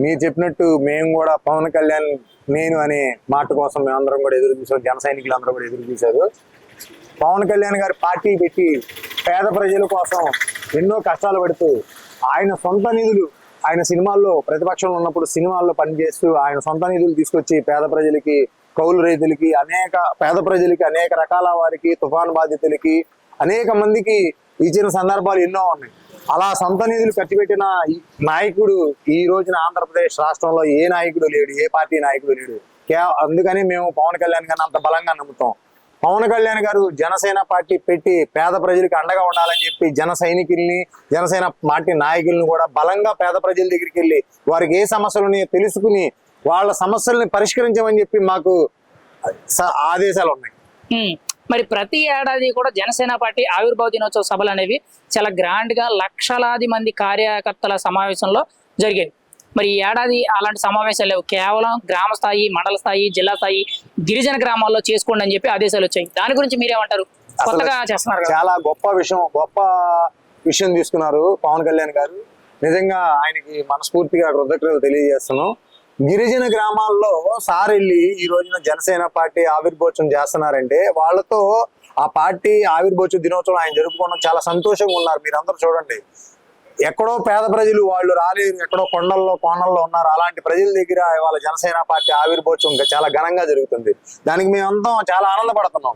మీరు చెప్పినట్టు మేము కూడా పవన్ కళ్యాణ్ నేను అనే మాట కోసం మేమందరం కూడా ఎదురు చూసాం, జన సైనికులు అందరూ కూడా ఎదురు చూశారు. పవన్ కళ్యాణ్ గారు పార్టీ పెట్టి పేద ప్రజల కోసం ఎన్నో కష్టాలు పడుతూ ఆయన సొంత నిధులు, ఆయన సినిమాల్లో ప్రతిపక్షంలో ఉన్నప్పుడు సినిమాల్లో పనిచేస్తూ ఆయన సొంత నిధులు తీసుకొచ్చి పేద ప్రజలకి, కౌలు రైతులకి, పేద ప్రజలకి, అనేక రకాల వారికి, తుఫాను బాధితులకి, అనేక మందికి ఇచ్చిన సందర్భాలు ఎన్నో ఉన్నాయి. అలా సొంత నిధులు ఖర్చు పెట్టిన నాయకుడు ఈ రోజున ఆంధ్రప్రదేశ్ రాష్ట్రంలో ఏ నాయకుడు లేడు, ఏ పార్టీ నాయకుడు లేడు. అందుకని మేము పవన్ కళ్యాణ్ గారిని అంత బలంగా నమ్ముతాం. పవన్ కళ్యాణ్ గారు జనసేన పార్టీ పెట్టి పేద ప్రజలకు అండగా ఉండాలని చెప్పి జన సైనికుల్ని, జనసేన పార్టీ నాయకుల్ని కూడా బలంగా పేద ప్రజల దగ్గరికి వెళ్ళి వారికి ఏ సమస్యలు తెలుసుకుని వాళ్ళ సమస్యల్ని పరిష్కరించమని చెప్పి మాకు ఆదేశాలు ఉన్నాయి. మరి ప్రతి ఏడాది కూడా జనసేన పార్టీ ఆవిర్భావ దినోత్సవ సభలు అనేవి చాలా గ్రాండ్ గా లక్షలాది మంది కార్యకర్తల సమావేశంలో జరిగేవి. మరి ఈ ఏడాది అలాంటి సమావేశాలు లేవు. కేవలం గ్రామ స్థాయి, మండల స్థాయి, జిల్లా స్థాయి, గిరిజన గ్రామాల్లో చేసుకోండి అని చెప్పి ఆదేశాలు వచ్చాయి. దాని గురించి మీరేమంటారు? కొత్తగా చేస్తున్నారు, చాలా గొప్ప విషయం తీసుకున్నారు పవన్ కళ్యాణ్ గారు. నిజంగా ఆయనకి మనస్ఫూర్తిగా కృతజ్ఞతలు తెలియజేస్తున్నాం. గిరిజన గ్రామాల్లో సార్ వెళ్ళి ఈ రోజున జనసేన పార్టీ ఆవిర్భోత్సవం చేస్తున్నారంటే వాళ్ళతో ఆ పార్టీ ఆవిర్భోత్సవ దినోత్సవం ఆయన జరుపుకోవడం చాలా సంతోషంగా ఉన్నారు. మీరందరూ చూడండి, ఎక్కడో పేద ప్రజలు వాళ్ళు రాలేరు, ఎక్కడో కోణల్లో ఉన్నారు. అలాంటి ప్రజల దగ్గర వాళ్ళ జనసేన పార్టీ ఆవిర్భోత్సవం చాలా ఘనంగా జరుగుతుంది. దానికి మేమంతా చాలా ఆనందపడుతున్నాం.